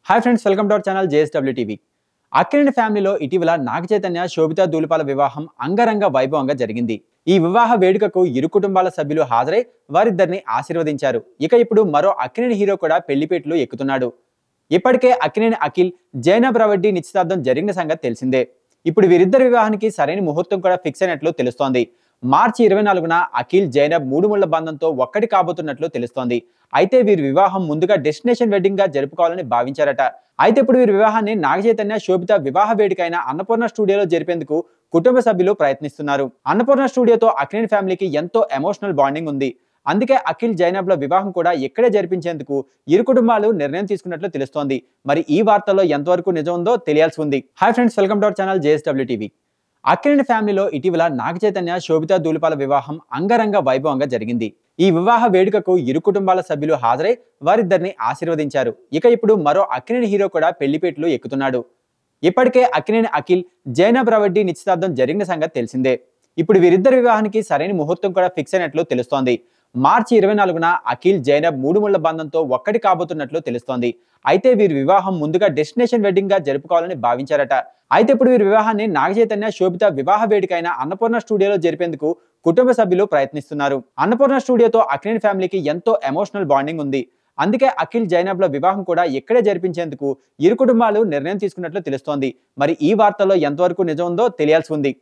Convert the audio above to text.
Hi friends, welcome to our channel JSW TV. Akkineni ఫ్యామిలీలో ఇటీవల నాగ చైతన్య, శోభితా ధూళిపాల వివాహం అంగరంగ వైభవంగా జరిగింది. ఈ వివాహ వేడుకకు ఇరు కుటుంబాల సభ్యులు హాజరై వారిద్దరిని ఆశీర్వదించారు. ఇక ఇప్పుడు మరో అక్కినేని హీరో కూడా పెళ్లిపేటలు ఎక్కుతున్నాడు. ఇప్పటికే అక్కినేని అఖిల్, జైనబ్ రవడ్డి నిశ్చితార్థం జరిగిన సంగతి తెలిసిందే. ఇప్పుడు వీరిద్దరి వివాహానికి సరైన ముహూర్తం కూడా ఫిక్స్ అయినట్లు తెలుస్తోంది. మార్చి 24న అఖిల్, జైనబ్ మూడు ముళ్ల బంధంతో ఒక్కటి కాబోతున్నట్లు తెలుస్తోంది. అయితే వీరి వివాహం ముందుగా డెస్టినేషన్ వెడ్డింగ్ గా జరుపుకోవాలని భావించారట. అయితే ఇప్పుడు వీరి వివాహాన్ని నాగ చైతన్య, శోభిత వివాహ వేడుకైన అన్నపూర్ణ స్టూడియోలో జరిపేందుకు కుటుంబ సభ్యులు ప్రయత్నిస్తున్నారు. అన్నపూర్ణ స్టూడియోతో అక్కినేని ఫ్యామిలీకి ఎంతో ఎమోషనల్ బాండింగ్ ఉంది. అందుకే అఖిల్, జైనబ్ల వివాహం కూడా ఇక్కడే జరిపించేందుకు ఇరు కుటుంబాలు నిర్ణయం తీసుకున్నట్లు తెలుస్తోంది. మరి ఈ వార్తల్లో ఎంతవరకు నిజం ఉందో తెలియాల్సి ఉంది. Hi friends, welcome to our channel JSW TV. Akkineni ఫ్యామిలీలో ఇటీవల నాగ చైతన్య, శోభితా ధూళిపాల వివాహం అంగరంగ వైభవంగా జరిగింది. ఈ వివాహ వేడుకకు ఇరు కుటుంబాల సభ్యులు హాజరై వారిద్దరిని ఆశీర్వదించారు. ఇక ఇప్పుడు మరో అక్కినేని హీరో కూడా పెళ్లిపేటలు ఎక్కుతున్నాడు. ఇప్పటికే అక్కినేని అఖిల్, జైనబ్ రవడ్డి నిశ్చితార్థం జరిగిన సంగతి తెలిసిందే. ఇప్పుడు వీరిద్దరి వివాహానికి సరైన ముహూర్తం కూడా ఫిక్స్ అయినట్లు తెలుస్తోంది. మార్చి 24న అఖిల్, జైనబ్ మూడు ముళ్ల బంధంతో ఒక్కటి కాబోతున్నట్లు తెలుస్తోంది. అయితే వీరి వివాహం ముందుగా డెస్టినేషన్ వెడ్డింగ్ గా జరుపుకోవాలని భావించారట. అయితే ఇప్పుడు వీరి వివాహాన్ని నాగ చైతన్య, శోభిత వివాహ వేడుకైన అన్నపూర్ణ స్టూడియోలో జరిపేందుకు కుటుంబ సభ్యులు ప్రయత్నిస్తున్నారు. అన్నపూర్ణ స్టూడియోతో అక్కినేని ఫ్యామిలీకి ఎంతో ఎమోషనల్ బాండింగ్ ఉంది. అందుకే అఖిల్, జైనబ్ల వివాహం కూడా ఇక్కడే జరిపించేందుకు ఇరు కుటుంబాలు నిర్ణయం తీసుకున్నట్లు తెలుస్తోంది. మరి ఈ వార్తల్లో ఎంతవరకు నిజం ఉందో తెలియాల్సి ఉంది.